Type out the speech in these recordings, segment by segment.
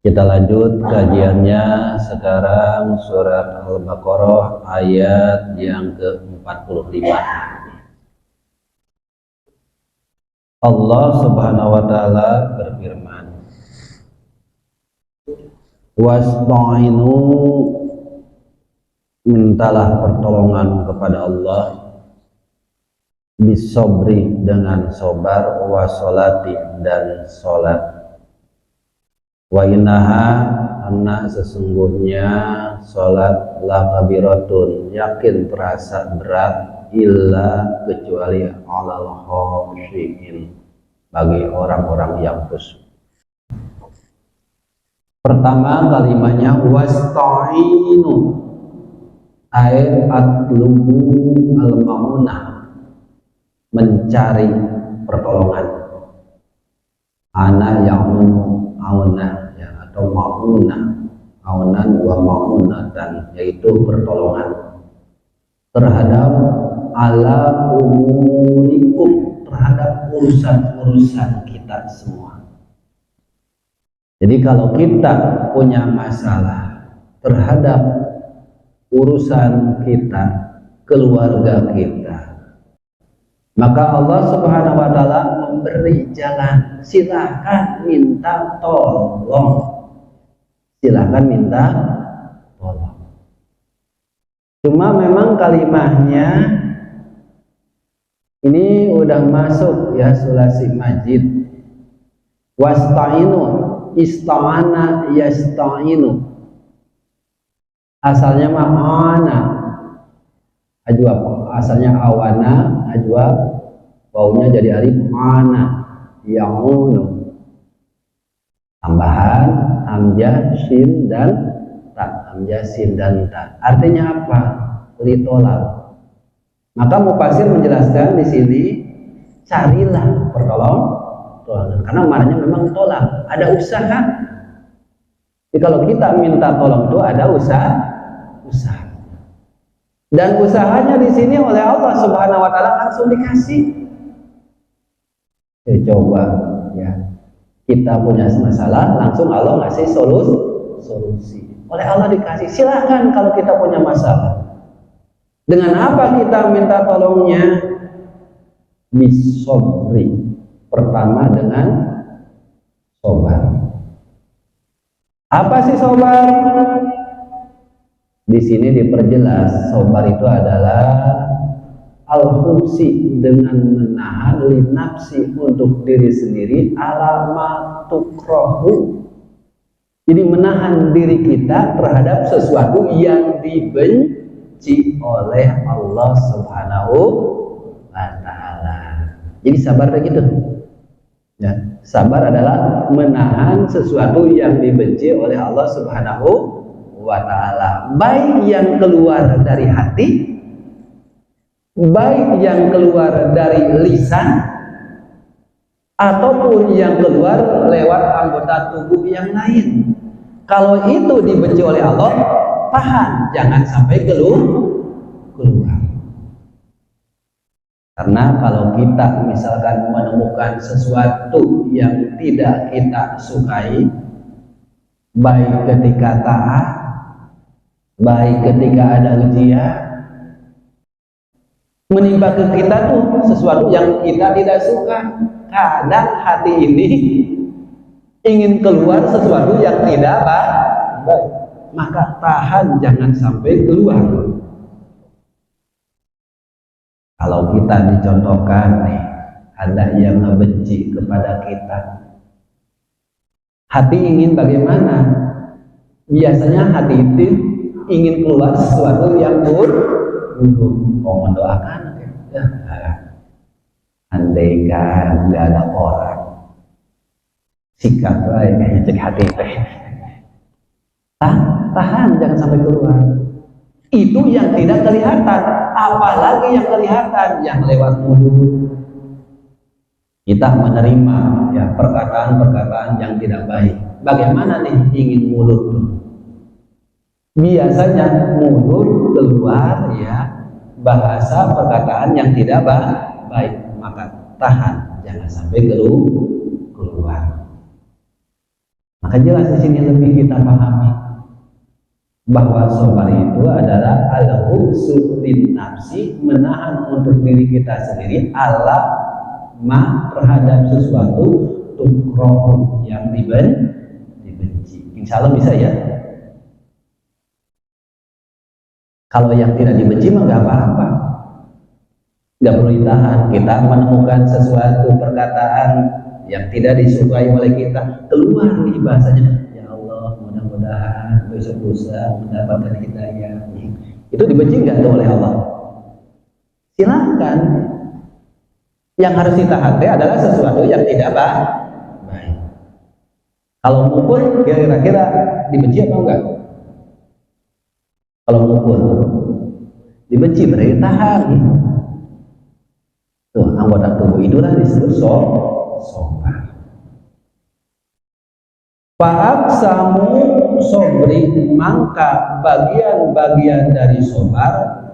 Kita lanjut kajiannya sekarang surat Al-Baqarah ayat yang ke-45. Allah Subhanahu wa taala berfirman, "Wasta'inu, mintalah pertolongan kepada Allah, bisobri, dengan sabar, wasolati, dan salat. Wa innaha, karena sesungguhnya salat, la kabiratun, yakin terasa berat, illa, kecuali alal khoshiin, bagi orang-orang yang khusyuk." Pertama kalimatnya wasta'inu, ay atlubu al-ma'unah, mencari pertolongan. Ana yang aunah, ya, atau ma'unah, aunan wa ma'unatan, yaitu pertolongan terhadap ala umurikum, terhadap urusan-urusan kita semua. Jadi kalau kita punya masalah terhadap urusan kita, keluarga kita, maka Allah Subhanahu wa taala memberi jalan. Silahkan minta tolong. Silahkan minta tolong. Cuma memang kalimahnya ini udah masuk ya sulasi majid. Wasta'inu, ista'ana yasta'inu. Asalnya ma'ana, ajwa, asalnya awana, ajwa, wawunya jadi alif, ana, ya'unu, tambahan hamzah sin dan ta, hamzah sin dan ta. Artinya apa? Litolak. Maka mufasir menjelaskan di sini, carilah pertolongan, karena marahnya memang tolak, ada usaha. Jadi kalau kita minta tolong itu ada usaha. Dan usahanya di sini oleh Allah Subhanahu wa taala langsung dikasih. Coba ya, kita punya masalah, langsung Allah ngasih solusi. Oleh Allah dikasih. Silahkan kalau kita punya masalah. Dengan apa kita minta tolongnya? Bisobri. Pertama dengan sobar. Apa sih sobar? Di sini diperjelas, sobar itu adalah al-hubsi, dengan menahan linafsi, untuk diri sendiri, alamatukrohu. Jadi menahan diri kita terhadap sesuatu yang dibenci oleh Allah Subhanahu wa ta'ala. Jadi sabar begitu ya. Sabar adalah menahan sesuatu yang dibenci oleh Allah Subhanahu wa ta'ala, baik yang keluar dari hati, baik yang keluar dari lisan, ataupun yang keluar lewat anggota tubuh yang lain. Kalau itu dibenci oleh Allah, tahan, jangan sampai keluar. Karena kalau kita misalkan menemukan sesuatu yang tidak kita sukai, baik ketika taat, baik ketika ada ujian, menimpa ke kita tuh sesuatu yang kita tidak suka. Kadang hati ini ingin keluar sesuatu yang tidak baik, maka tahan, jangan sampai keluar. Kalau kita dicontohkan nih, ada yang membenci kepada kita, hati ingin bagaimana? Biasanya hati itu ingin keluar sesuatu yang buruk, mau mendoakan ya. Andaikan nggak ada orang, sikap lain cek hati teh, tahan, jangan sampai keluar. Itu yang tidak kelihatan, apalagi yang kelihatan, yang lewat mulut. Kita menerima ya perkataan-perkataan yang tidak baik. Bagaimana nih ingin mulut tuh? Biasanya mulut keluar ya bahasa perkataan yang tidak baik, maka tahan, jangan sampai keluar. Maka jelas di sini lebih kita pahami bahwa sabar itu adalah al-hubsu lin nafsi, menahan untuk diri kita sendiri ala ma terhadap sesuatu tukrohu yang dibenci. Insya Allah bisa ya. Kalau yang tidak dibenci mah nggak apa-apa, nggak perlu ditahan. Kita menemukan sesuatu perkataan yang tidak disukai oleh kita, keluar nih bahasanya, ya Allah mudah-mudahan besok lusa mendapatkan hidayah. Itu dibenci nggak tuh oleh Allah? Silahkan. Yang harus ditahan adalah sesuatu yang tidak baik. Kalau mukul kira-kira dibenci atau enggak? Kalau mukul dibenci, berarti tahan. Tuh anggota tubuh itulah disebut sobar. Fa'aksamu sobri, maka bagian-bagian dari sobar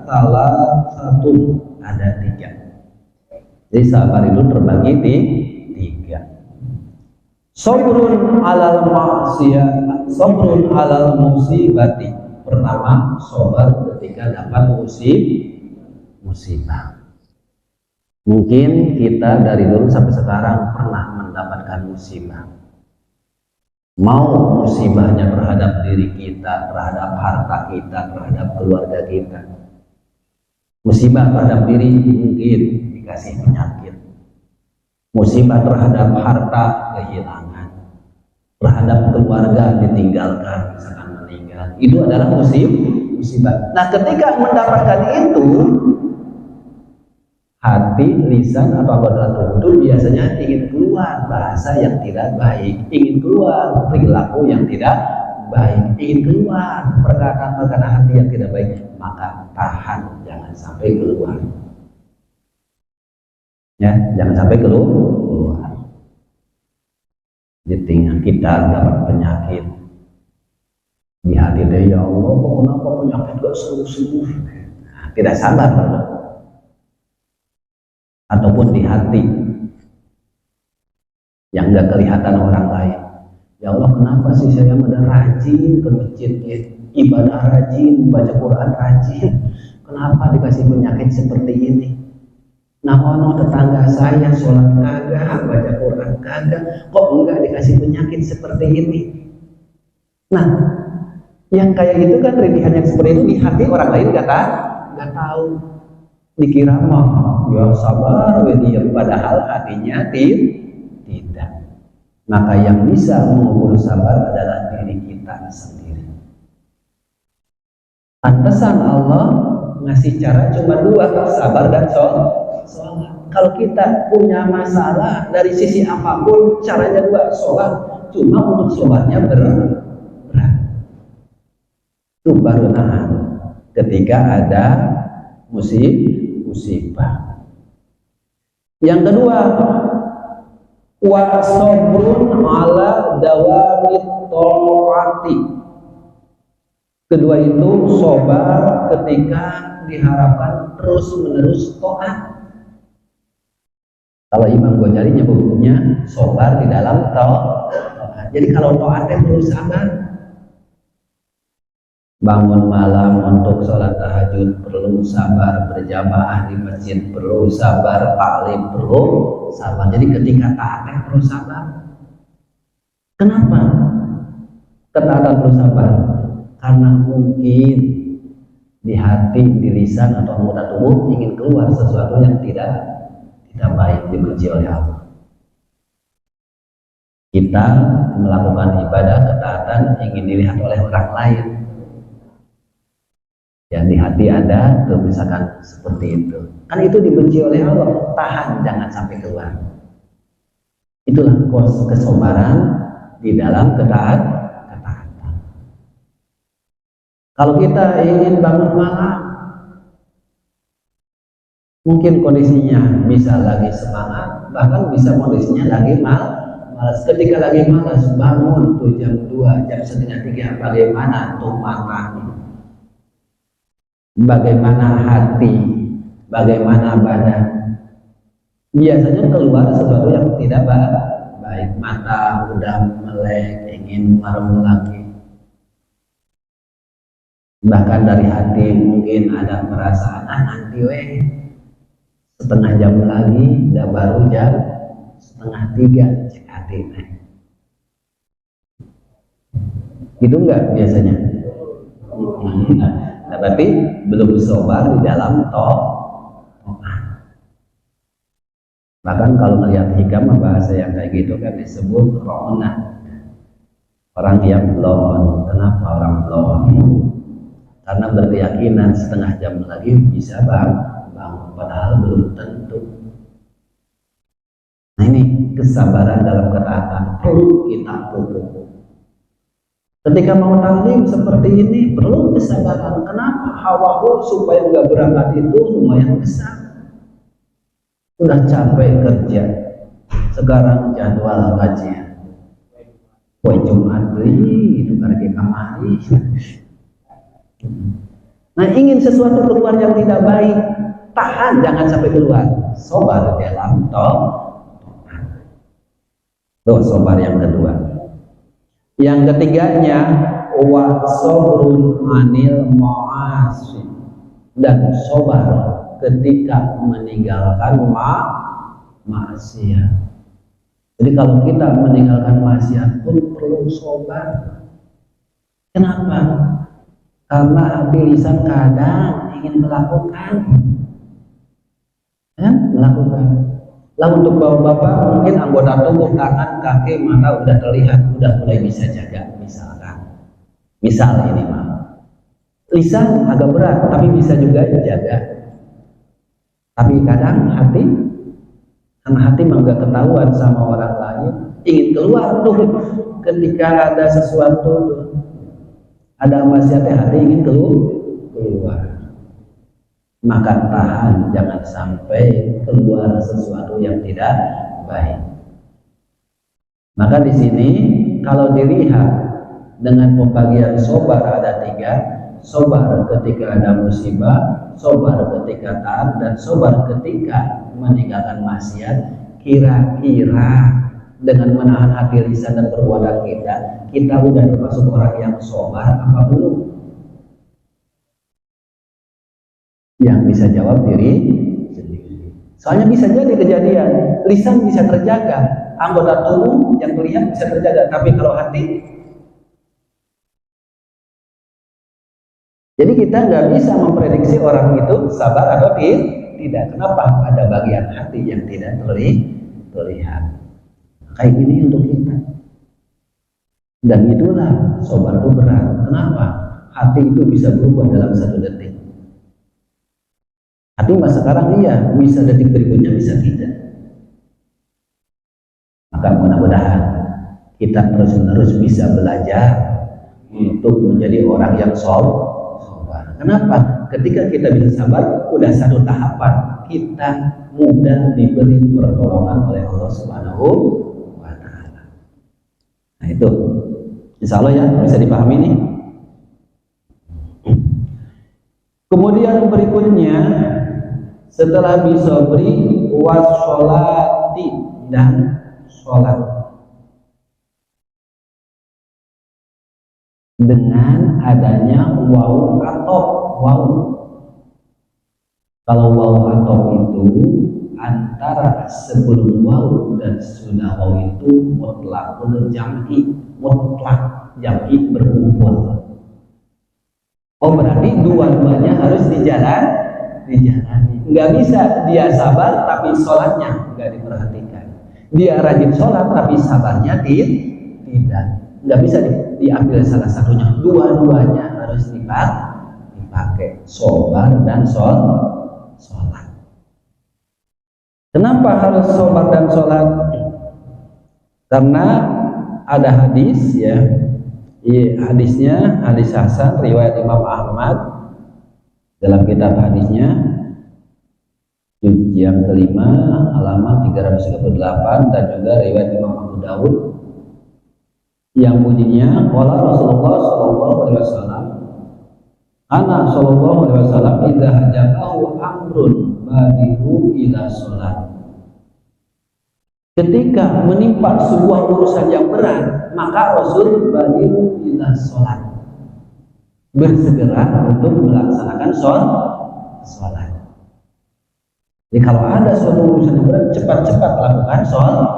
salah satu, ada 3. Jadi sabar itu terbagi di 3. Sobrun alal maksiyah, sobrun alal musibati. Pertama, sobar ketika dapat musibah. Mungkin kita dari dulu sampai sekarang pernah mendapatkan musibah. Mau musibahnya terhadap diri kita, terhadap harta kita, terhadap keluarga kita. Musibah terhadap diri mungkin dikasih penyakit. Musibah terhadap harta kehilangan. Terhadap keluarga ditinggalkan, misalkan meninggal. Itu adalah musibah. Nah, ketika mendapatkan itu, hati, lisan atau anggota tubuh itu biasanya ingin keluar bahasa yang tidak baik, ingin keluar perilaku yang tidak baik, ingin keluar perkataan-perkataan hati yang tidak baik. Maka tahan, jangan sampai keluar. Ya, jangan sampai keluar. Jadi kita dapat penyakit di hati dia, ya Allah, kenapa penyakit gak sembuh-sembuh? Nah, tidak sabar, bro. Ataupun di hati yang gak kelihatan orang lain, ya Allah, kenapa sih saya udah rajin ke masjid, ibadah rajin, baca Quran rajin, kenapa dikasih penyakit seperti ini? Nah, tetangga saya sholat kagak, baca Quran kagak, kok enggak dikasih penyakit seperti ini? Nah, yang kayak gitu kan rintihan yang seperti itu di hati orang lain gak tahu. Dikira mah ya sabar dia, padahal hatinya tidak. Maka yang bisa mengukur sabar adalah diri kita sendiri. Pantesan Allah ngasih cara cuma 2, sabar dan sholat. Kalau kita punya masalah dari sisi apapun, caranya 2, sholat. Cuma untuk sholatnya berat. Itu baru nahan ketika ada musibah. Yang kedua, wa sabrun ala dawamit taati. Kedua itu sabar ketika diharapkan terus-menerus taat. Kalau Imam Ghazali nyebutnya sabar di dalam taat. Jadi kalau taatnya perlu sabar. Bangun malam untuk sholat tahajud perlu sabar, berjamaah di masjid perlu sabar, taklim perlu sabar. Jadi ketika taatnya perlu sabar. Kenapa ketaatan perlu sabar? Karena mungkin di hati, di lisan atau anggota tubuh ingin keluar sesuatu yang tidak baik, dibenci oleh Allah. Kita melakukan ibadah ketaatan ingin dilihat oleh orang lain. Yang di hati ada tuh misalkan seperti itu, kan itu dibenci oleh Allah. Tahan, jangan sampai keluar. Itulah kesabaran di dalam ketaatan. Kalau kita ingin bangun malam, mungkin kondisinya bisa lagi semangat, bahkan bisa kondisinya lagi malas. Ketika lagi malas, bangun tuh jam 2, jam 2:30, bagaimana tuh mata? Bagaimana hati, bagaimana badan? Biasanya keluar sesuatu yang tidak baik. baik, mata udah melek, ingin merem lagi. Bahkan dari hati mungkin ada perasaan, nanti setengah jam lagi, udah baru jam 2:30, cek hati. Gitu enggak biasanya? Nah, berarti belum sobar di dalam bahkan kalau melihat hikam bahasa yang kayak gitu kan disebut ro'ona, orang yang blon. Kenapa orang blon? Karena berkeyakinan setengah jam lagi bisa bangun, padahal belum tentu. Nah, ini kesabaran dalam ketaatan perlu kita pupuk. Ketika mau taklim seperti ini perlu kesabaran. Kenapa? Hawa supaya nggak berangkat itu lumayan besar. Udah capek kerja, sekarang jadwal kajian poe Jumat itu karena kamari. Nah, ingin sesuatu keluar yang tidak baik, tahan jangan sampai keluar. Sobar dalam tuh sobar yang kedua. Yang ketiganya wa sabrun anil ma'asi, dan sobar ketika meninggalkan maksiat. Jadi kalau kita meninggalkan maksiat pun perlu sobar. Kenapa? Karena hati lisan kadang ingin melakukan, melakukan. Lah untuk bapak-bapak mungkin anggota tubuh tangan, kaki, mata udah terlihat, udah mulai bisa jaga. Misal ini lisan agak berat, tapi bisa juga jaga. Tapi kadang hati, karena hati nggak ketahuan sama orang lain, ingin keluar tuh ketika ada sesuatu, ada maksiatnya, hati ingin keluar. Maka tahan, jangan sampai keluar sesuatu yang tidak baik. Maka di sini kalau dilihat dengan pembagian sobar ada 3. Sobar ketika ada musibah, sobar ketika taat, dan sobar ketika meninggalkan maksiat. Kira-kira dengan menahan hati, lisan, dan perbuatan kita udah termasuk orang yang sobar apa belum? Yang bisa jawab diri sendiri. Soalnya bisa jadi kejadian, lisan bisa terjaga, anggota tubuh yang terlihat bisa terjaga, tapi kalau hati, jadi kita nggak bisa memprediksi orang itu sabar atau tidak. Kenapa? Ada bagian hati yang tidak terlihat. Kayak gini untuk kita. Dan itulah sobar itu berat. Kenapa? Hati itu bisa berubah dalam 1 detik. Hati masa sekarang iya, bisa detik berikutnya bisa tidak. Maka mudah-mudahan kita terus-menerus bisa belajar untuk menjadi orang yang sobar. Kenapa? Ketika kita bisa sabar, udah 1 tahapan, kita mudah diberi pertolongan oleh Allah Subhanahu wa Ta'ala. Nah itu, insya Allah ya bisa dipahami nih. Kemudian berikutnya, setelah bisobri washolati, dan sholat. Dengan adanya waw atau waw. Kalau waw atau itu antara sebelum waw dan sudah waw itu mutlakul jam'i, mutlak jam'i berkumpul. Oh berarti dua-duanya harus dijalani. Nggak bisa dia sabar tapi sholatnya nggak diperhatikan. Dia rajin sholat tapi sabarnya tidak. Nggak bisa diambil salah satunya, dua-duanya harus dipakai, sobar dan sholat. Kenapa harus sobar dan sholat? Karena ada hadis ya, hadisnya hadis hasan riwayat Imam Ahmad dalam kitab hadisnya yang kelima halaman 338, dan juga riwayat Imam Abu Dawud yang bunyinya qala Rasulullah sallallahu alaihi wasallam, ana sallallahu alaihi wasallam idza hajabahu amrun badiru ila sholat. ketika menimpa sebuah urusan yang berat, maka Rasul badiru ila sholat, bersegera untuk melaksanakan sholat. Jadi kalau ada suatu urusan yang berat, cepat-cepat lakukan sholat.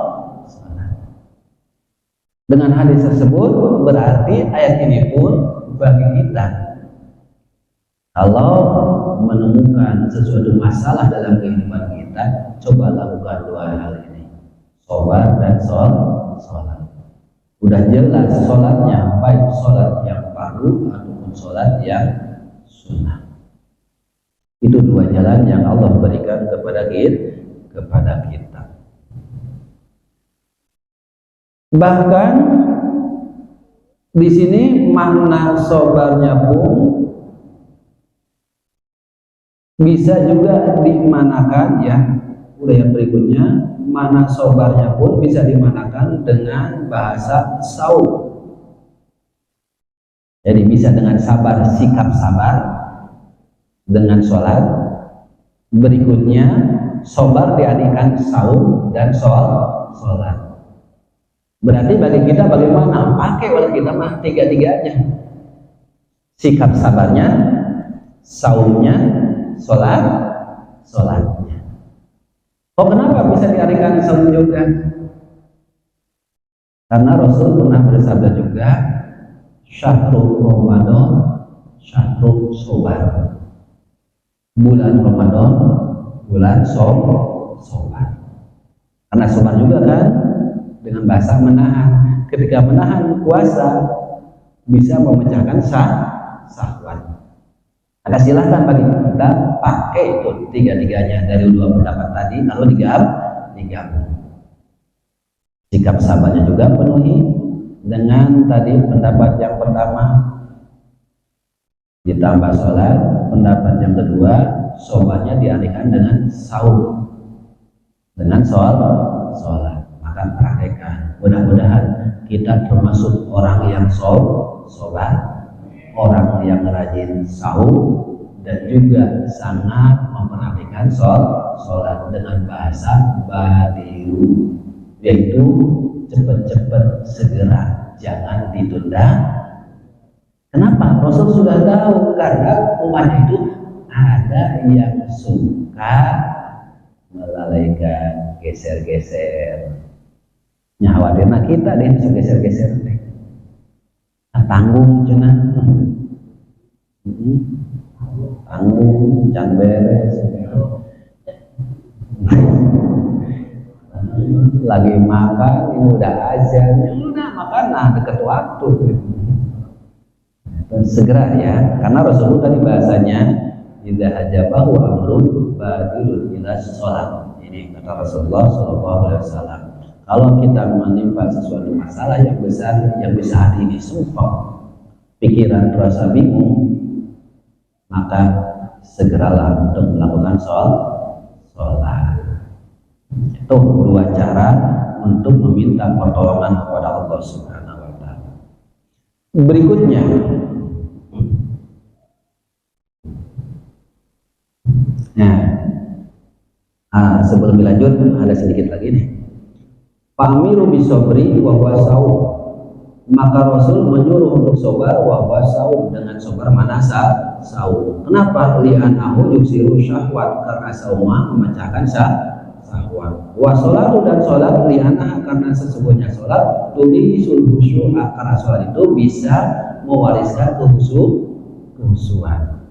Dengan hadis tersebut berarti ayat ini pun bagi kita, kalau menemukan sesuatu masalah dalam kehidupan kita, coba lakukan dua hal ini, sabar dan sholat. Udah jelas sholatnya, baik sholat yang fardu ataupun sholat yang sunnah. Itu dua jalan yang Allah berikan kepada kita. Bahkan di sini makna sabarnya pun bisa juga dimanakan, ya. Udah yang berikutnya, makna sabarnya pun bisa dimanakan dengan bahasa saum. Jadi bisa dengan sabar, sikap sabar dengan sholat. Berikutnya sabar diartikan saum dan sholat. Berarti bagi kita bagaimana pakai oleh kita mah tiga-tiganya, sikap sabarnya, saumnya, sholatnya. Oh, kenapa bisa diartikan saum juga? Karena Rasul pernah bersabda juga, syahrul Ramadan syahrul sobar, bulan Ramadan bulan sobar. Karena sobar juga kan dengan bahasa menahan. Ketika menahan puasa bisa memecahkan syahwat. Maka silahkan bagi kita pakai itu tiga-tiganya dari dua pendapat tadi. Kalau digabung, sikap sabarnya juga penuhi dengan tadi pendapat yang pertama, ditambah sholat. Pendapat yang kedua, sholatnya dialihkan dengan saum, dengan sholat. Maka praktekkan. Mudah-mudahan kita termasuk orang yang sholat, orang yang rajin saum, dan juga sangat memperhatikan sholat dengan bahasa badiru, yaitu cepat-cepat, segera, jangan ditunda. Kenapa? Rasul sudah tahu, karena umat itu ada yang suka melalaikan, geser-geser. Khawatir nah kita deh suka geser-geser deh. Tanggung cina. Tanggung, jangan beres. Lagi makan, ini udah azan, udah makan, nah deket waktu. Segera ya, karena Rasulullah tadi bahasanya idza hajabahu amrun badilun ila sholat. Ini kata Rasulullah SAW. Kalau kita menimpa sesuatu masalah yang besar, yang bisa hari ini sumpah, pikiran terasa bingung, maka segeralah untuk melakukan sholat. Itu dua cara untuk meminta pertolongan kepada Allah Subhanahu wa Ta'ala. Berikutnya, sebelum dilanjut ada sedikit lagi nih. Fa'amiru bisobri wa huwa saum. Maka Rasul menyuruh untuk sabar wa huwa saum, dengan sabar mana saum. Kenapa? Li'anahu yuksiru syahwat, karena saumah memecahkan syahwat. Wa sholatu, dan sholat li'anah, karena sesungguhnya sholat tulisul khusyu'a, karena sholat itu bisa mewariskan kehusuan.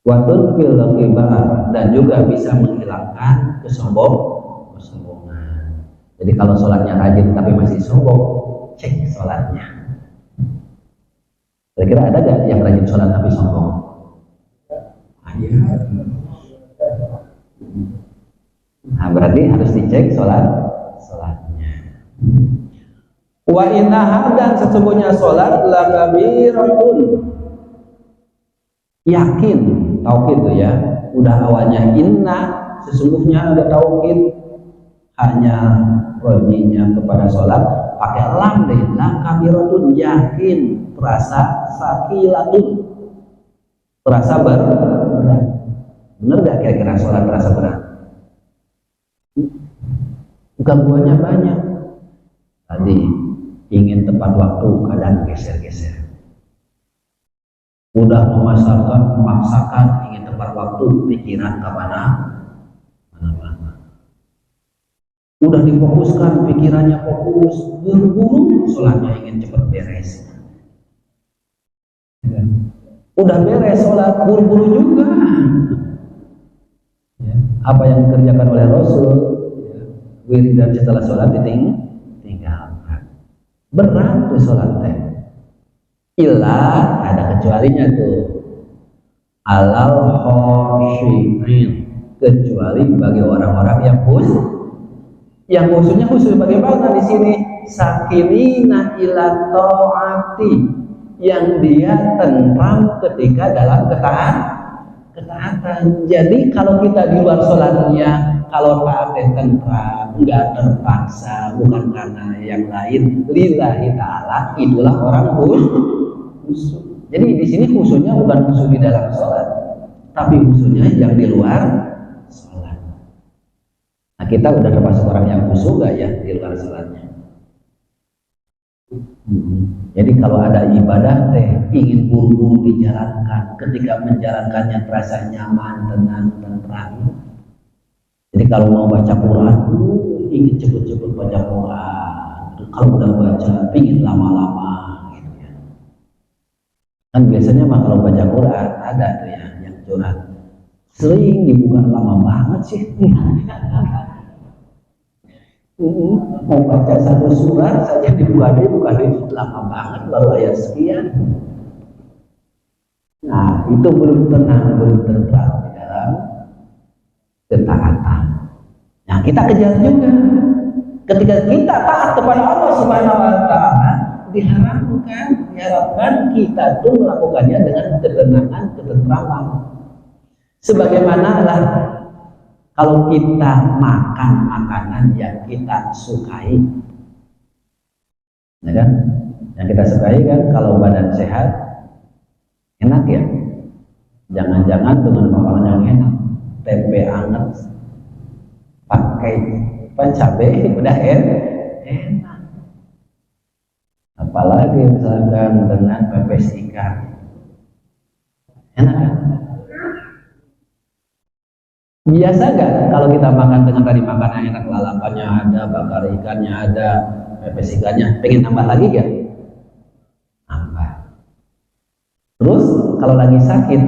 Watun fil kibar, dan juga bisa menghilangkan kesombongan. Jadi kalau sholatnya rajin tapi masih sombong, cek sholatnya. Kira-kira ada gak yang rajin sholat tapi sombong? Ada. Nah, berarti harus dicek sholatnya. Wa innaha, dan sesungguhnya sholat lakabiratun. Yakin, taukid itu ya. Udah awalnya inna, sesungguhnya ada taukid, hanya rojinya kepada sholat pakai lam deh, lakabiratun, yakin, terasa sakilatun, terasa berat. Bener gak kira-kira sholat terasa berat? gangguannya banyak. Tadi ingin tepat waktu, kadang geser-geser. Udah memaksakan ingin tepat waktu, pikiran ke mana? Mana-mana. Udah difokuskan, pikirannya fokus, buru-buru sholatnya ingin cepat beres. Udah beres sholat, buru-buru juga. Ya. Apa yang dikerjakan oleh Rasul, wiridan setelah sholat tinggalkan. Berat tuh sholat teh. Ilah ada kecualinya tuh. Alal khoshi'in, kecuali bagi orang-orang yang khusyuk. Yang khusyuknya khusyuk bagaimana di sini? Sakinina ila ta'ati, yang dia tentram ketika dalam ketaatan. Jadi kalau kita di luar sholatnya, kalau taatnya tentram, enggak terpaksa, bukan karena yang lain, lillahi ta'ala, itulah orang khusyuk. Jadi di sini khusyuknya bukan khusyuk di dalam sholat, tapi khusyuknya yang di luar sholat. Nah, kita udah termasuk orang yang khusyuk gak ya di luar sholatnya? Jadi kalau ada ibadah teh ingin buru-buru dijalankan, ketika menjalankannya terasa nyaman, tenang, tentram. Jadi kalau mau baca Quran, ingin cepet-cepet baca Quran. Kalau udah baca, ingin lama-lama gitu ya. Kan biasanya mah kalau baca Quran ada tuh ya yang curhat, sering dibuka lama banget sih. Mau baca satu surat saja dibuka lama banget baru ayat sekian. Nah itu belum tenang, belum tentram di dalam ketaatan. Nah kita kejar juga. Ketika kita taat kepada Allah Subhanahu Wa Taala, diharapkan kita tuh melakukannya dengan ketenangan, ketentraman. Sebagaimana lah kalau kita makan makanan yang kita sukai, ya kan? Yang kita sukai kan, kalau badan sehat, enak ya. Jangan-jangan dengan makanan yang enak, tempe anget, pakai cabai, udah enak. Apalagi misalkan dengan pepes ikan, enak kan? Biasa gak kalau kita makan dengan tadi makanan enak, lalapannya ada, bakar ikannya ada, pepes ikannya, pengen tambah lagi gak? Tambah. Terus kalau lagi sakit,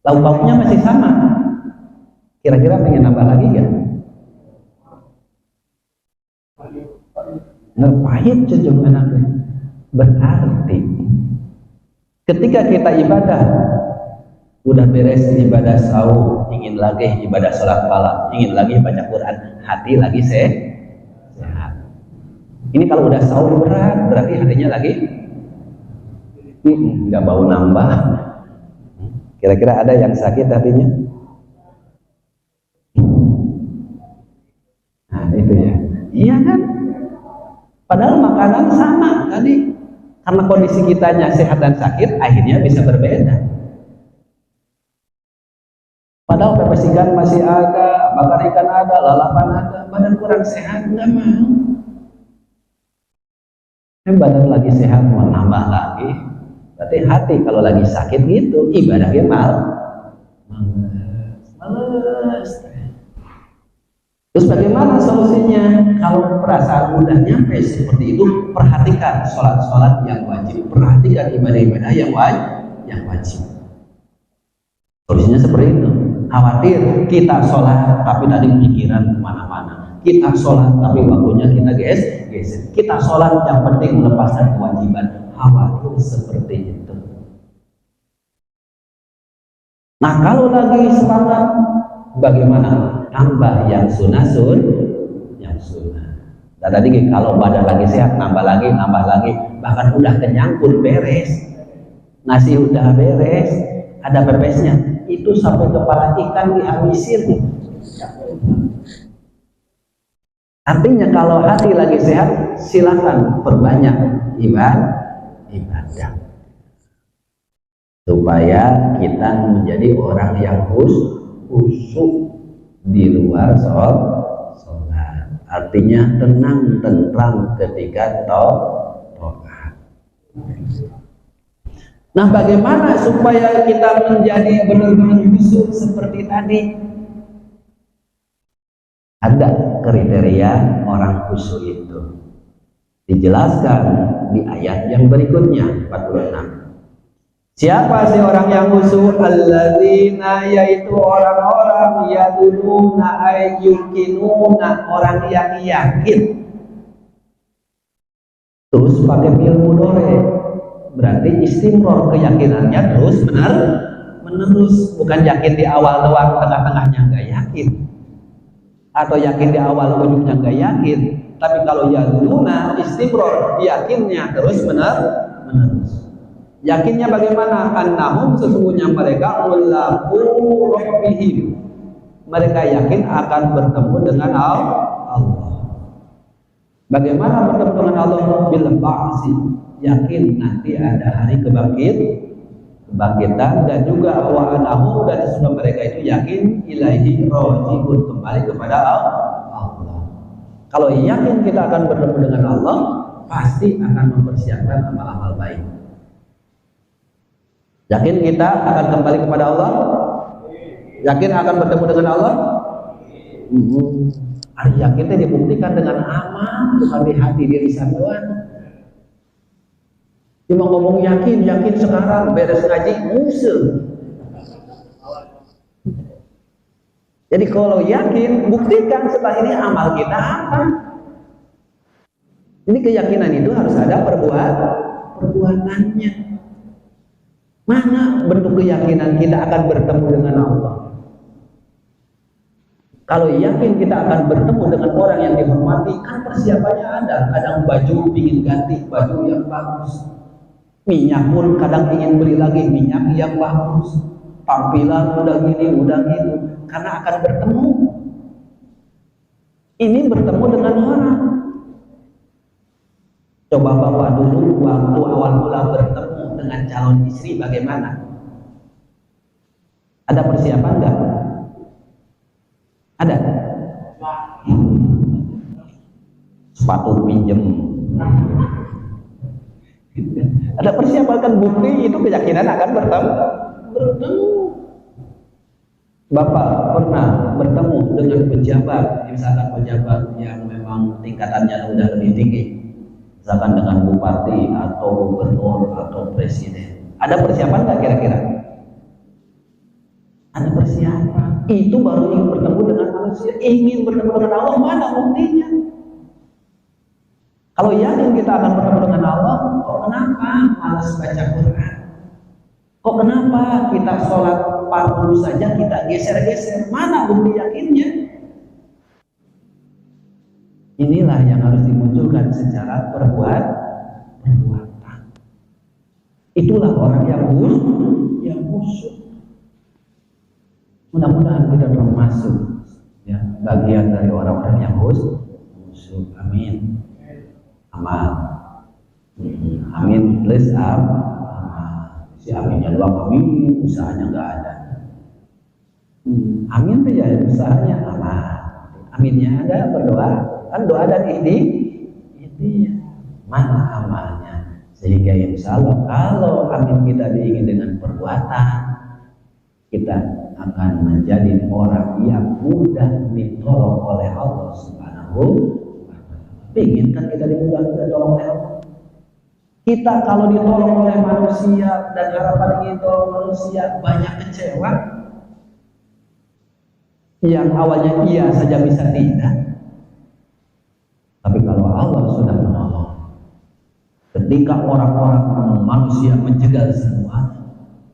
lauk pauknya masih sama, kira-kira pengen tambah lagi gak? Nggak, pahit cucuk enaknya. Berarti ketika kita ibadah, udah beres ibadah sahur, ingin lagi ibadah sholat malam, ingin lagi baca Quran, hati lagi sehat. Ini kalau udah sahur berat, berarti hatinya lagi nggak mau nambah. Kira-kira ada yang sakit hatinya? Nah itu ya. Iya kan? Padahal makanan sama tadi, karena kondisi kitanya sehat dan sakit, akhirnya bisa berbeda. Padahal pepes ikan masih ada, bakar ikan ada, lalapan ada, badan kurang sehat, nggak mau. Badan lagi sehat mau nambah lagi, berarti hati kalau lagi sakit gitu, ibadahnya males. Terus bagaimana solusinya? Kalau perasaan udah nyampe seperti itu, perhatikan sholat-sholat yang wajib, perhatikan ibadah-ibadah yang wajib. Solusinya seperti itu. Khawatir kita sholat tapi tadi pikiran kemana-mana, kita sholat tapi waktunya kita geser, kita sholat yang penting melepaskan kewajiban, khawatir seperti itu. Nah kalau lagi semangat, bagaimana? Tambah yang sunnah. Nah tadi kalau badan lagi sehat, nambah lagi, bahkan udah kenyang pun beres, nasi udah beres, ada pepesnya, itu sampai kepala ikan dihabisin. Artinya kalau hati lagi sehat, silakan perbanyak ibadah supaya kita menjadi orang yang khusyuk di luar sholat. Artinya tenang, tentram ketika taat. Nah, bagaimana supaya kita menjadi benar-benar khusyuk seperti tadi? Ada kriteria orang khusyuk itu. Dijelaskan di ayat yang berikutnya, 46. Siapa sih orang yang khusyuk? Alladzina, yaitu orang-orang yadununa ay yuqinuna, orang yang yakin. Terus pakai fi'il mudhari. Berarti istimror, keyakinannya terus menerus, bukan yakin di awal doang, tengah-tengahnya enggak yakin. Atau yakin di awal, ujungnya enggak yakin. Tapi kalau yadununa istimror, yakinnya terus menerus. Yakinnya bagaimana? Annahum, sesungguhnya mereka mulaqu rabbihim. Mereka yakin akan bertemu dengan Allah. Bagaimana bertemu dengan Allah? Bil ba'si. Yakin nanti ada hari kebangkitan, dan juga wa annahum, dan sesungguhnya mereka itu yakin ilaihi raji'un, kembali kepada Allah. Kalau yakin kita akan bertemu dengan Allah, pasti akan mempersiapkan amal-amal baik. Yakin kita akan kembali kepada Allah? Yakin akan bertemu dengan Allah? Yakin itu dibuktikan dengan amal, bukan di hati diri doang. Cuma ngomong yakin sekarang, beres ngaji musuh. Jadi kalau yakin, buktikan setelah ini amal kita apa. Ini keyakinan itu harus ada perbuatannya. Mana bentuk keyakinan kita akan bertemu dengan Allah? Kalau yakin kita akan bertemu dengan orang yang dihormati, kan persiapannya ada. Kadang baju ingin ganti baju yang bagus, minyak pun kadang ingin beli lagi minyak yang bagus, tampilan udah gini, udah gitu, karena akan bertemu. Ini bertemu dengan orang. Coba bapak dulu waktu awal mula bertemu dengan calon istri bagaimana? Ada persiapan enggak? Ada? Sepatu pinjem. Ada persiapan, kan bukti itu keyakinan akan bertemu. Bapak pernah bertemu dengan pejabat, misalkan pejabat yang memang tingkatannya udah lebih tinggi, misalkan dengan bupati atau gubernur atau presiden. Ada persiapan nggak kira-kira? Ada persiapan. Itu baru ingin bertemu dengan manusia, ingin bertemu dengan Allah. Mana buktinya? Kalau yakin kita akan bertemu dengan Allah, kok kenapa malas baca Quran? Kok kenapa kita sholat fardu saja kita geser-geser? Mana bukti yakinnya? Inilah yang harus dimunculkan secara perbuatan. Itulah orang yang khusyuk. Mudah-mudahan kita termasuk ya bagian dari orang-orang yang khusyuk. Amin. Amal. Amin plus amal. Si aminnya doang amin, usahanya nggak ada. Amin tuh ya usahanya amal. Aminnya ada, berdoa. Kan doa dan ini mana amalnya, sehingga insya Allah kalau amin kita diingin dengan perbuatan, kita akan menjadi orang yang mudah ditolong oleh Allah Subhanahu wa Ta'ala. Ingin kan kita dimudahkan ditolong oleh Allah? Kita kalau ditolong oleh manusia dan harapan ingin tolong manusia, banyak kecewa. Yang awalnya iya saja bisa tidak. Tapi kalau Allah sudah menolong, ketika orang-orang manusia menjegal semua,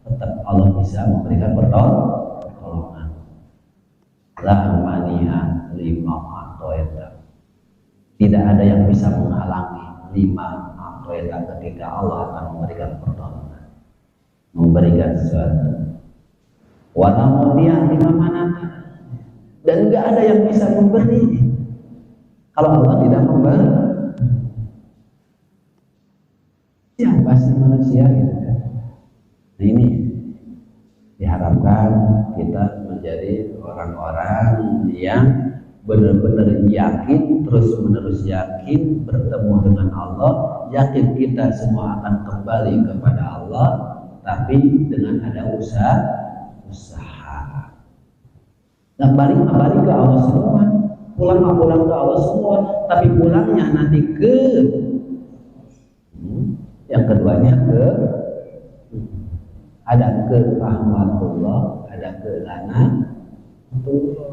tetap Allah bisa memberikan pertolongan. La mani'a lima a'toita. Tidak ada yang bisa menghalangi lima a'toita ketika Allah akan memberikan pertolongan, memberikan sesuatu. Wa namudiya lima manata. Dan enggak ada yang bisa memberi kalau Allah tidak memberi. Siapa sih manusia gitu kan? Nah, ini diharapkan kita menjadi orang-orang yang benar-benar yakin, terus menerus yakin bertemu dengan Allah, yakin kita semua akan kembali kepada Allah, tapi dengan ada usaha. Nah, balik ke Allah semua, pulang ke Allah semua, tapi pulangnya nanti ke yang keduanya ada ke rahmatullah, ada ke lanatullah.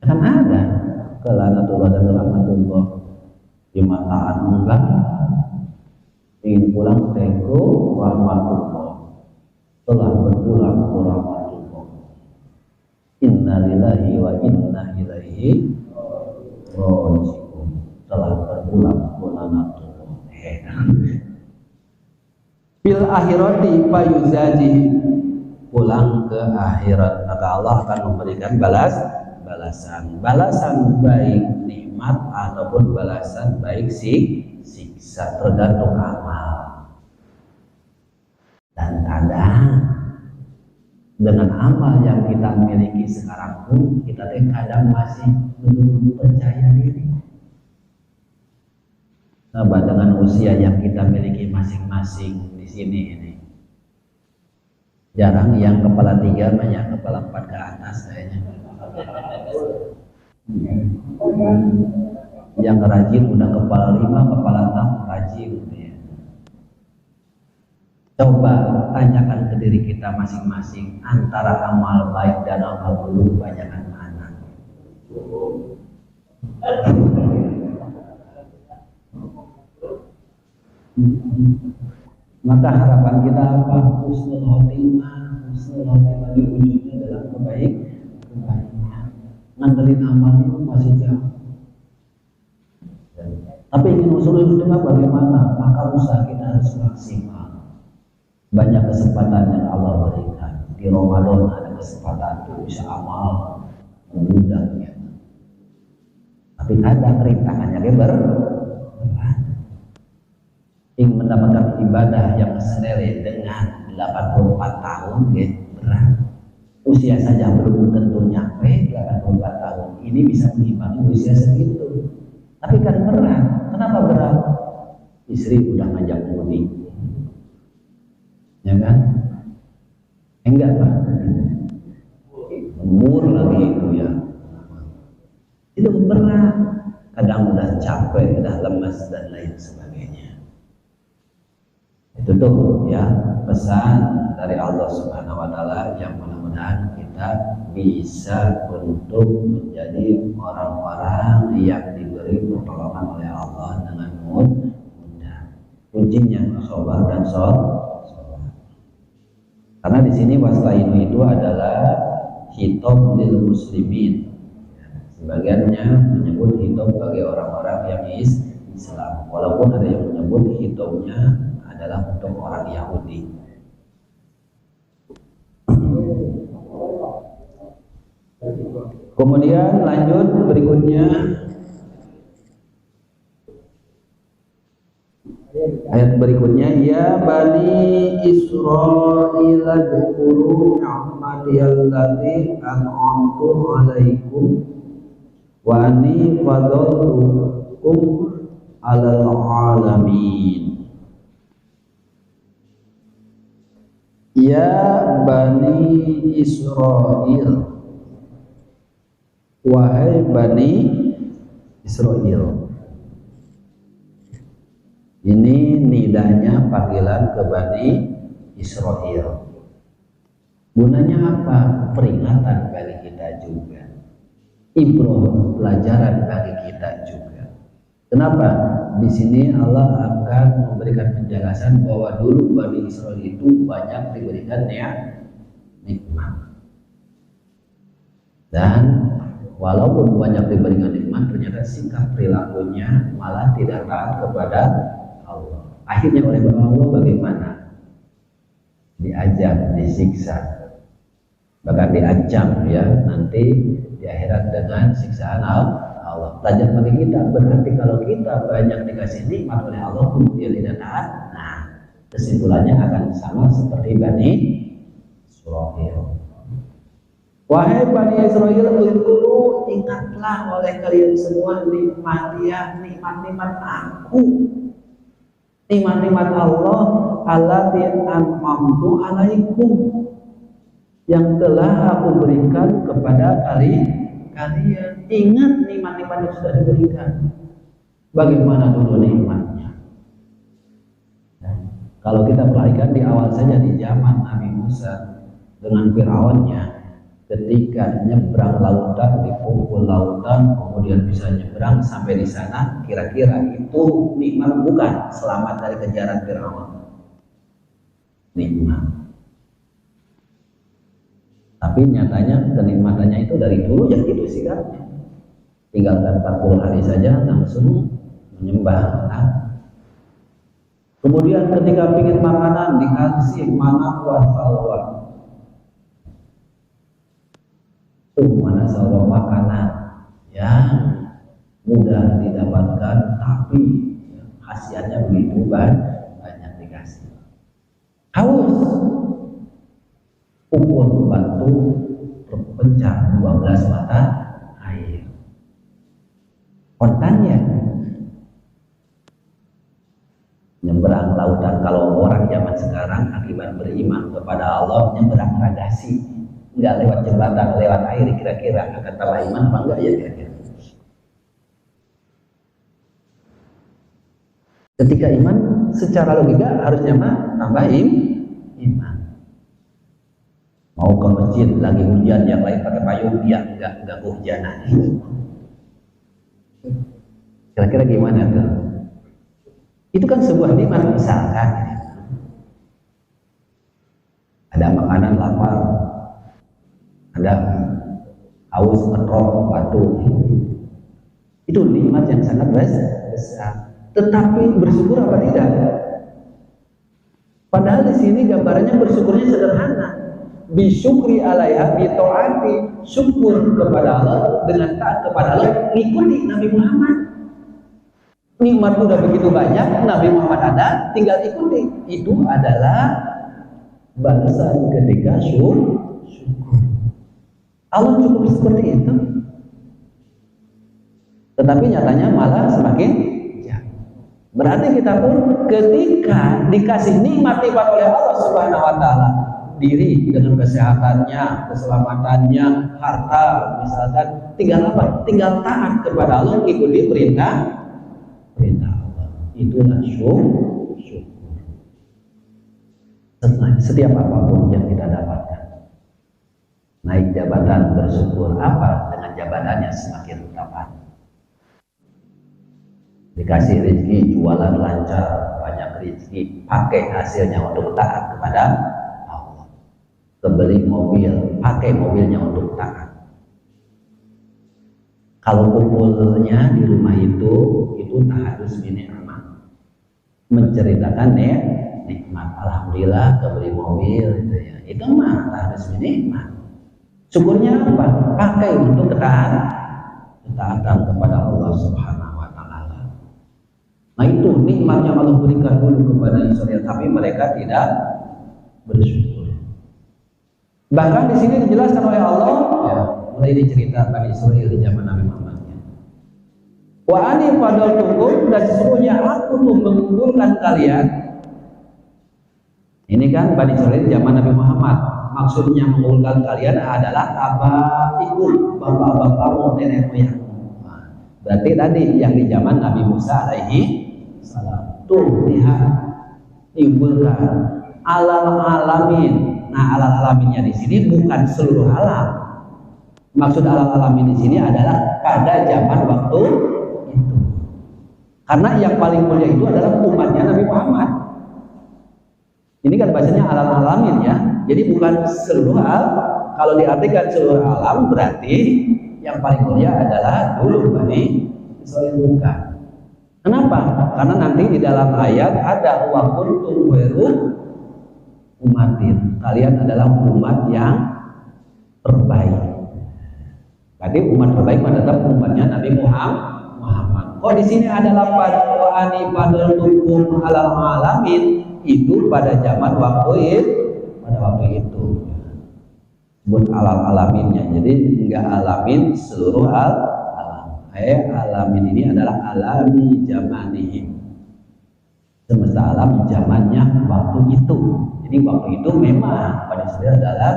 Kan ada ke lanatullah dan rahmatullah. Cuma taat enggak, ingin pulang ke rahmatullah, telah berpulang ke rahmatullah. Inna lillahi wa inna ilaihi raji'un, telah berpulang ke lanatullah. Fil akhirati fayuzaji, pulang ke akhirat maka Allah akan memberikan balasan baik nikmat ataupun balasan baik siksa, tergantung amal. Dan kadang dengan amal yang kita miliki sekarang pun kita kadang masih belum percaya diri. Nah, dengan usia yang kita miliki masing-masing di sini ini, jarang yang kepala 3, banyak kepala 4 ke atas kayaknya. Yang rajin udah kepala 5, kepala 6 rajin gitu ya. Coba tanyakan ke diri kita masing-masing, antara amal baik dan amal buruk banyakan mana? Maka harapan kita apa? Husnul khotimah di ujungnya dalam kebaikan. Ngandelin amal itu masih jauh. Tapi ingin husnul khotimah bagaimana? Maka usaha kita harus maksimal. Banyak kesempatan yang Allah berikan. Di Ramadan ada kesempatan untuk bisa amal memudahnya. Tapi kadang rintangannya berat. Ingin mendapatkan ibadah yang senilai dengan 84 tahun berat. Usia saja belum tentu nyampe 84 tahun. Ini bisa mengimbangi usia segitu. Tapi kan berat. Kenapa berat? Istri udah ngajak mudik, ya kan? Enggak Pak, umur lagi itu ya. Itu berat. Kadang udah capek, udah lemas dan lain sebagainya. Itu tuh ya pesan dari Allah Subhanahu wa taala yang mudah-mudahan kita bisa untuk menjadi orang-orang yang diberi pertolongan oleh Allah dengan mudah. Kuncinya sabar dan sabar. Karena di sini wastainu itu adalah khitab lil muslimin. Sebagiannya menyebut khitab bagi orang-orang yang Islam. Walaupun ada yang menyebut khitabnya adalah untuk orang Yahudi. Kemudian lanjut berikutnya ayat berikutnya, ya bani Israil dzkuru ni'mati allati an'amtu 'alaikum wa anni fadhaltukum 'alal 'alamin. Ya Bani Israel, wahai Bani Israel. Ini nidanya panggilan ke Bani Israel. Gunanya apa? Peringatan bagi kita juga, ibrah, pelajaran bagi kita juga. Kenapa? Di sini Allah akan memberikan penjelasan bahwa dulu Bani Israel itu banyak diberikan nikmat. Dan walaupun banyak diberikan nikmat, ternyata sikap perilakunya malah tidak taat kepada Allah. Akhirnya oleh Allah bagaimana? Diajak, disiksa, bahkan diancam ya nanti di akhirat dengan siksaan Allah. Pelajaran bagi kita, berarti kalau kita banyak dikasih nikmat oleh Allah kemudian tidak taat, nah kesimpulannya akan sama seperti Bani Israil. Wahai Bani Israel, uzkuru, ingatlah oleh kalian semua nikmat-nikmat aku, nikmat-nikmat Allah allati an'amtu alaikum, yang telah aku berikan kepada kalian. Ingat nikmat-nikmat yang sudah diberikan. Bagaimana dulu nikmatnya? Kalau kita perhatikan di awal saja, di zaman Nabi Musa dengan Firaunnya, ketika nyebrang lautan, dipukul lautan, kemudian bisa nyebrang sampai di sana, kira-kira itu nikmat bukan? Selamat dari kejaran Firaun. Nikmat. Tapi nyatanya kenikmatannya itu dari dulu ya gitu sikapnya. Tinggalkan 40 hari saja langsung menyembah. Nah, kemudian ketika ingin makanan dikasih mana wa salwa. Mana salwa, makanan yang mudah didapatkan tapi khasiatnya begitu banyak dikasih. Haus, pukul batu terpecah 12 mata air. Kontannya nyeberang lautan. Kalau orang zaman sekarang akibat beriman kepada Allah nyeberang ragasi, nggak lewat jembatan, lewat air, kira-kira akan tambah iman apa enggak ya kira-kira? Ketika iman secara logika harusnya tambah iman. Mau ke masjid lagi hujan, yang lain pakai payung, dia enggak kehujanan. Kira-kira gimana tuh? Itu kan sebuah nikmat. Misalkan ada makanan lapar, ada haus ngetrok batu, itu nikmat yang sangat besar. Tetapi bersyukur apa tidak? Padahal di sini gambarannya bersyukurnya sederhana. Bisyukri alaiha bitoati, syukur kepada Allah dengan taat kepada Allah, ngikuti Nabi Muhammad. Nikmat udah begitu banyak, Nabi Muhammad ada, tinggal ikuti. Itu adalah balasan ketika syukur. Allah cukup seperti itu. Tetapi nyatanya malah semakin jauh. Berarti kita pun ketika dikasih nikmat-nikmat oleh Allah Subhanahu wa taala, diri dengan kesehatannya, keselamatannya, harta misalkan, tinggal apa? Tinggal taat kepada Allah, ikuti perintah Allah. Itulah syukur. Setiap apapun yang kita dapatkan, naik jabatan bersyukur, apa dengan jabatannya semakin tepat. Dikasih rezeki, jualan lancar, banyak rezeki, pakai hasilnya untuk taat kepada Allah. Kebeli mobil, pakai mobilnya untuk taat. Kalau kumpulnya di rumah itu tahadus binikmah, menceritakan nikmat. Alhamdulillah kebeli mobil itu ya, itu mah tahadus binikmah. Syukurnya apa? Pakai untuk ketaatan kepada Allah Subhanahu wa taala. Nah, itu nikmat yang Allah berikan dulu kepada Israel, tapi mereka tidak bersyukur. Bahkan di sini dijelaskan oleh Allah, ya, mulai dicerita Bani Israel di zaman Nabi Muhammad. Wa ani fadaltukum, dan sesungguhnya aku tuh mengunggulkan kalian. Ini kan Bani Israel zaman Nabi Muhammad. Maksudnya mengunggulkan kalian adalah abaikum, bapak-bapakmu, nenek moyangmu. Berarti tadi yang di zaman Nabi Musa alaihi salam. Tuh lihat, diunggulkan alal alamin. Nah, alal alaminnya di sini bukan seluruh alam. Maksud alal alamin di sini adalah pada zaman waktu itu. Karena yang paling mulia itu adalah umatnya Nabi Muhammad. Ini kan bahasanya alal alamin ya. Jadi bukan seluruh alam. Kalau diartikan seluruh alam berarti yang paling mulia adalah dulu Bani Israil, bukan. Kenapa? Karena nanti di dalam ayat ada wa kuntum khairu umatin. Kalian adalah umat yang terbaik. Berarti umat terbaik tetap umatnya Nabi Muhammad. Oh, di sini adalah padani padal tukum alal alamin, itu pada zaman waktu itu. Sebut alal alaminnya. Jadi enggak alamin seluruh alam. Alamin ini adalah alami zamanihim. Semesta alam zamannya waktu itu. Jadi waktu itu memang pada saat adalah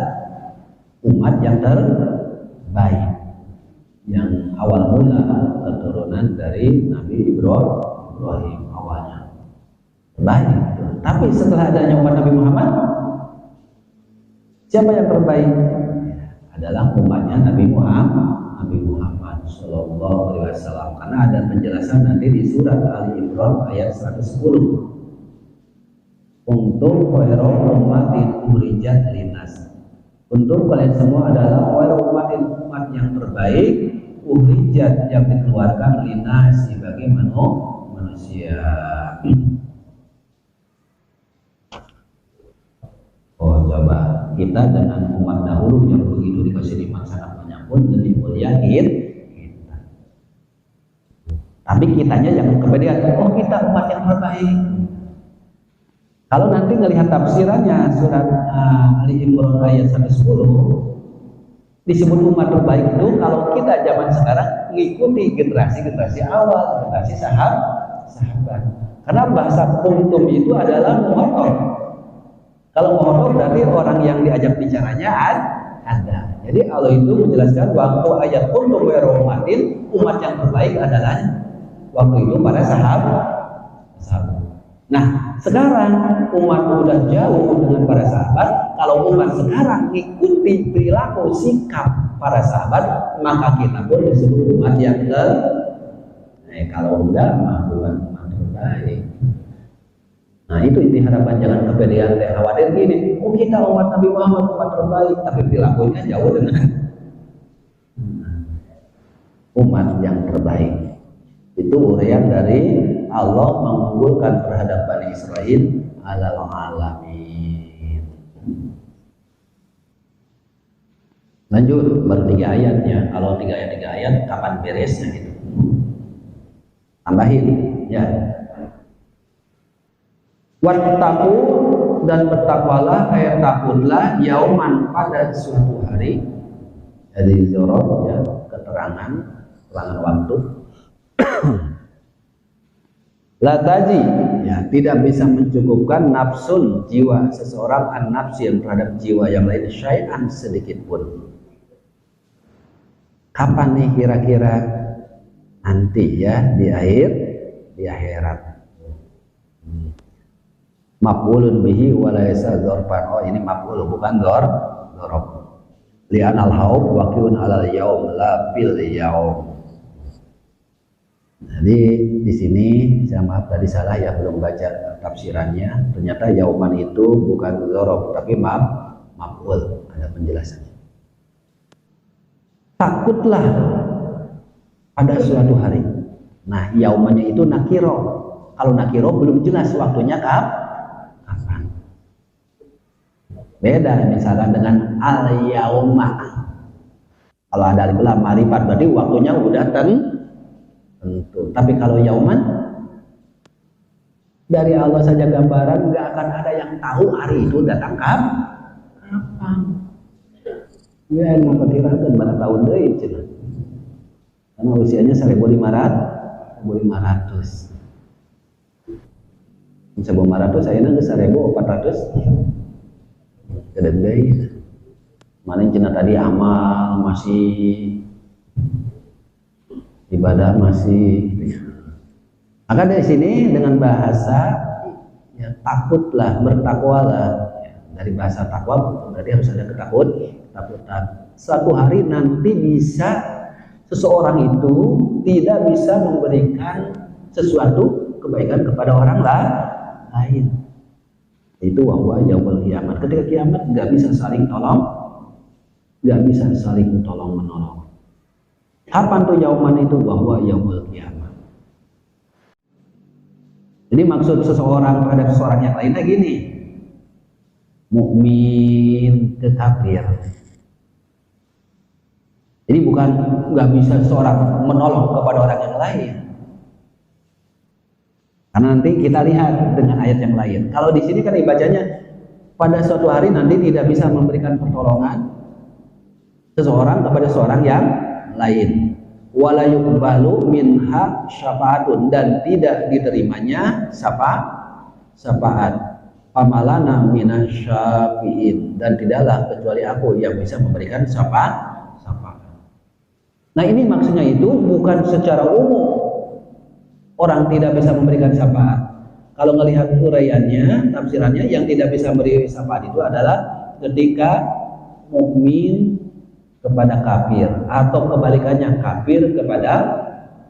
umat yang terbaik, yang awal mula keturunan dari Nabi Ibrahim awalnya terbaik. Tapi setelah adanya umat Nabi Muhammad, siapa yang terbaik? Adalah umatnya Nabi Muhammad Sallallahu Alaihi Wasallam. Karena ada penjelasan nanti di surat Ali Imran ayat 110. Untuk khairu ummatin ukhrijat linnas. Untuk kalian semua adalah khairu ummatin, umat yang terbaik, ukhrijat yang dikeluarkan linnas bagi manusia. Oh coba kita dengan umat dahulu yang begitu dikasih nikmat sangat banyak pun lebih mulia kita. Tapi kitanya jangan kepedean. Oh kita umat yang terbaik. Kalau nanti ngelihat tafsirannya surat Ali Imran ayat 110 disebut umat terbaik itu kalau kita zaman sekarang mengikuti generasi awal, generasi sahabat. Karena bahasa kuntum itu adalah muhotob. Kalau muhotob berarti orang yang diajak bicaranya ada. Jadi Allah itu menjelaskan waktu ayat kuntum wa rahmatin, umat yang terbaik adalah waktu itu para sahabat. Nah, sekarang umat udah jauh dengan para sahabat. Kalau umat sekarang mengikuti perilaku sikap para sahabat, maka kita pun disebut umat yang kalau enggak, mah bukan umat terbaik. Nah, itu inti harapan, jangan kepedean deh, khawatir gini, oh kita umat Nabi Muhammad umat terbaik, tapi perilakunya jauh dengan umat yang terbaik. Itu uraian dari Allah mengunggulkan terhadap Bani Israel alal alamin. Lanjut, baru 3 ayatnya. Kalau 3 ayat kapan beresnya gitu? Tambahin ya. Wattaqu, dan bertakwalah, takutlah yauman, pada suatu hari. Jadi zorof ya, keterangan waktu. Lataji ya, tidak bisa mencukupkan nafsun, jiwa seseorang, an-nafsi, yang terhadap jiwa yang lain, syai'an, sedikit pun. Kapan nih kira-kira? Nanti ya, di akhirat. Maf'ulun bihi wa laysa dzarfan. Oh, ini maf'ul bukan dzarf. Li'an al-haub waqi'un 'alal yaum la fil yaum. Jadi di sini saya maaf tadi salah ya, belum baca tafsirannya. Ternyata yauman itu bukan dzarf tapi maf'ul, ada penjelasannya. Takutlah pada suatu hari. Nah, yaumannya itu nakiro. Kalau nakiro belum jelas waktunya kapan. Beda misalkan dengan al-yauma. Kalau ada alif lam ma'rifat berarti waktunya udah tentu. Tapi kalau yauman, dari Allah saja gambaran, nggak akan ada yang tahu hari itu datang kapan. Ya, mau perkirakan berapa tahun deh, karena usianya 1.500. 1.500 saya nanti 1.400 kedendai. Mana cina tadi amal masih, ibadah masih. Maka dari sini dengan bahasa ya, takutlah, bertakwalah. Ya, dari bahasa takwa berarti harus ada ketakutan. Suatu hari nanti bisa seseorang itu tidak bisa memberikan sesuatu kebaikan kepada orang lain. Itu wahwa yaumul kiamat. Ketika kiamat nggak bisa saling tolong, nggak bisa saling tolong menolong. Kapan tuh yauman itu? Bahwa yaumul kiamat. Jadi maksud seseorang terhadap seseorang yang lainnya gini, mukmin ke kafir. Jadi bukan nggak bisa seseorang menolong kepada orang yang lain. Karena nanti kita lihat dengan ayat yang lain. Kalau di sini kan dibacanya pada suatu hari nanti tidak bisa memberikan pertolongan seseorang kepada seorang yang lain. Wala yuqbalu minha syafaatun, dan tidak diterimanya syafaat. Pamalana minasyafiin, dan tidaklah kecuali aku yang bisa memberikan syafaat. Nah, ini maksudnya itu bukan secara umum orang tidak bisa memberikan syafaat. Kalau melihat uraiannya, tafsirannya, yang tidak bisa memberi syafaat itu adalah ketika mukmin kepada kafir, atau kebalikannya kafir kepada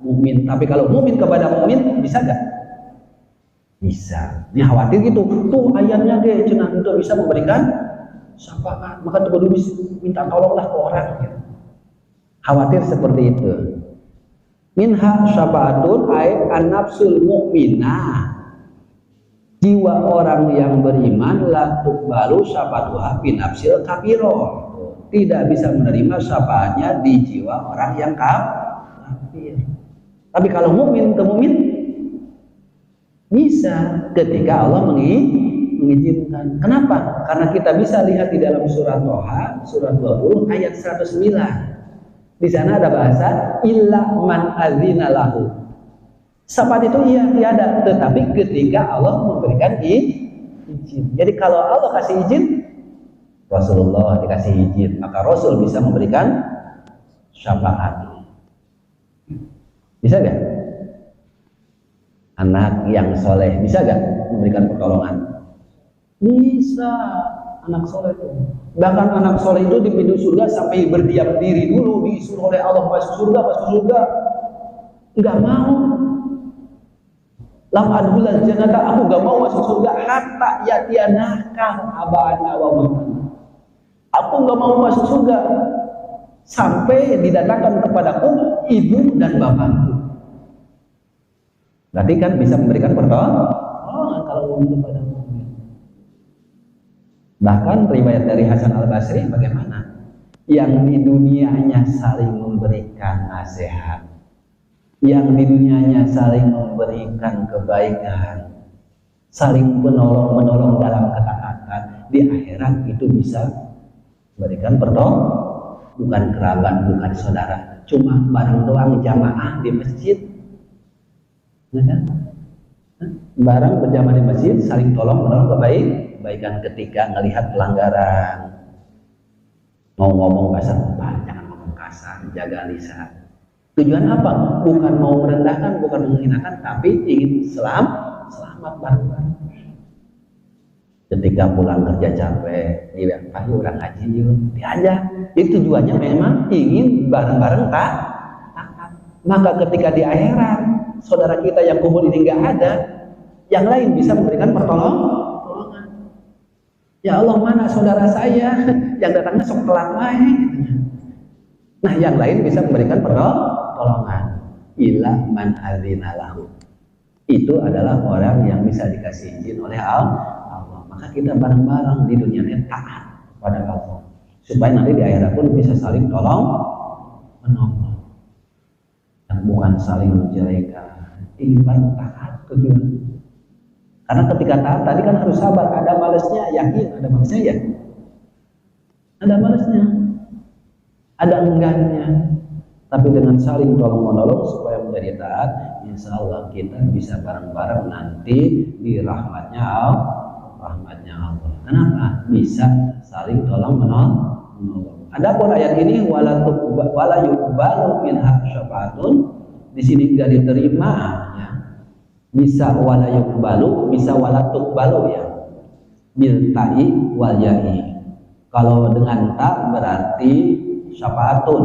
mukmin. Tapi kalau mukmin kepada mukmin bisa gak? Bisa. Ini khawatir gitu. Tuh ayatnya ge cenah itu bisa memberikan syafaat, maka tuh kudu minta tolonglah ke orang gitu. Khawatir seperti itu. Minha syafaatun ay an-nafsul mu'minah. Jiwa orang yang beriman la tuqbalu syafaatuha fi nafsil kafiro. Tidak bisa menerima syafaatnya di jiwa orang yang kafir. Tapi kalau mukmin ke mukmin bisa ketika Allah mengizinkan. Kenapa? Karena kita bisa lihat di dalam surat Toha, surat 20 ayat 109. Di sana ada bahasa illa man adzina lahu. Syafaat itu iya tiada, tetapi ketika Allah memberikan izin. Jadi kalau Allah kasih izin, Rasulullah dikasih izin, maka Rasul bisa memberikan syafaat. Bisa gak? Anak yang soleh bisa gak memberikan pertolongan? Bisa. Anak soleh itu, bahkan anak soleh itu di pintu surga sampai berdiam diri dulu, disuruh oleh Allah masuk surga, nggak mau. Lam adhulal jannata, aku nggak mau masuk surga hatta yatianaka abana wa mamana. Aku nggak mau masuk surga sampai didatangkan kepadaku ibu dan bapakku. Berarti kan bisa memberikan pertolongan kalau kepada mukmin. Bahkan riwayat dari Hasan Al-Basri bagaimana? Yang di dunianya saling memberikan nasihat, yang di dunianya saling memberikan kebaikan, saling menolong dalam ketaatan, di akhirat itu bisa memberikan pertolongan. Bukan kerabat, bukan saudara, cuma bareng doang jamaah di masjid, bareng berjamaah di masjid, saling tolong menolong kebaikan ketika melihat pelanggaran. Mau ngomong kasar, jangan ngomong kasar, jaga lisan. Tujuan apa? Bukan mau merendahkan, bukan menghinakan, tapi ingin selamat bareng-bareng. Ketika pulang kerja capek, dia pagi orang ngaji yuk, diajak. Itu tujuannya memang ingin bareng-bareng taat. Maka ketika di akhirat saudara kita yang kubur ini nggak ada, yang lain bisa memberikan pertolongan. Ya Allah, mana saudara saya yang datangnya sok telat wae. Nah, yang lain bisa memberikan pertolongan. Ila man adzina lahu. Itu adalah orang yang bisa dikasih izin oleh Allah. Maka kita bareng-bareng di dunia ini taat pada Allah, supaya nanti di akhirat pun bisa saling menolong, dan bukan saling menjelekan. Ingin bareng taat tujuan. Karena ketika taat tadi kan harus sabar, ada malesnya, yakin ada malesnya ya, ada malesnya, ada enggannya. Tapi dengan saling tolong menolong supaya menjadi taat, insya Allah kita bisa bareng-bareng nanti di rahmatnya Allah. Kenapa? Bisa saling tolong menolong. Adapun ayat ini wala yuqbalu minha syafaatun, di sini tidak diterima ya. Bisa wala yuqbalu, bisa wala tuqbalu ya. Bil ta'i wal ya'i. Kalau dengan ta berarti syafaatun.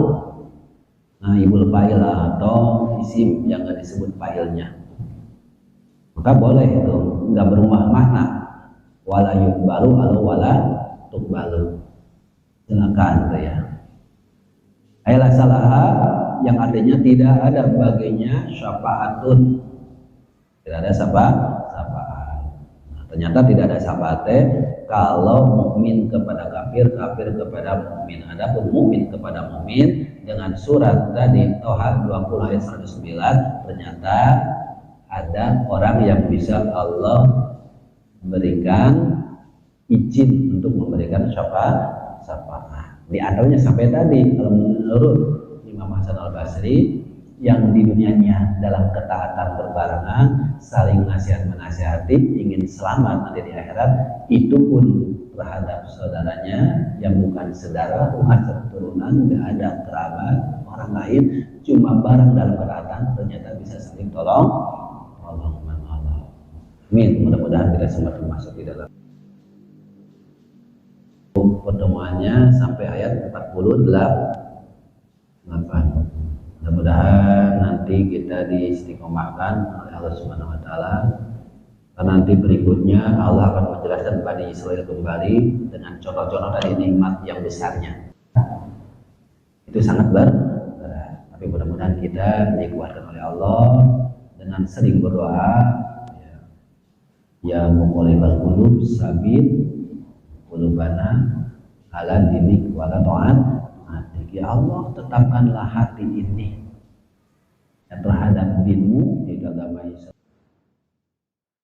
Nah, ibul fa'il atau isim yang nggak disebut fa'ilnya. Maka boleh itu, nggak berubah makna. Wala yuqbalu atau wala tuqbalu. Silakan tuh ya. Ayat salaha yang artinya tidak ada baginya syafaatun. Tidak ada syafaat. Nah, ternyata tidak ada syafaatnya kalau mukmin kepada kafir, kafir kepada mukmin. Adapun mukmin kepada mukmin dengan surat tadi Toha 20 ayat 109, ternyata ada orang yang bisa Allah berikan izin untuk memberikan syafaat. Di antaranya sampai tadi kalau menurut Imam Hasan Al-Basri, yang di dunianya dalam ketaatan berbarengan, saling nasihat-menasihati, ingin selamat nanti di akhirat, itu pun terhadap saudaranya yang bukan saudara, bukan keturunan, nggak ada kerabat, orang lain, cuma bareng dalam ketaatan, ternyata bisa saling tolong menolong. Amin. Mudah-mudahan kita semua termasuk di dalam pertemuannya sampai ayat 48. Mudah-mudahan nanti kita diistiqomahkan oleh Allah Subhanahu wa taala. Dan nanti berikutnya Allah akan menjelaskan Bani Israil kembali dengan contoh-contoh dari nikmat yang besarnya. Itu sangat berat. Tapi mudah-mudahan kita dikuatkan oleh Allah dengan sering berdoa. Ya muqallibal qulub sabit qulubana ala dinik wala ta'at. Ya Allah, tetapkanlah hati ini terhadap dinmu, yaitu agama Islam.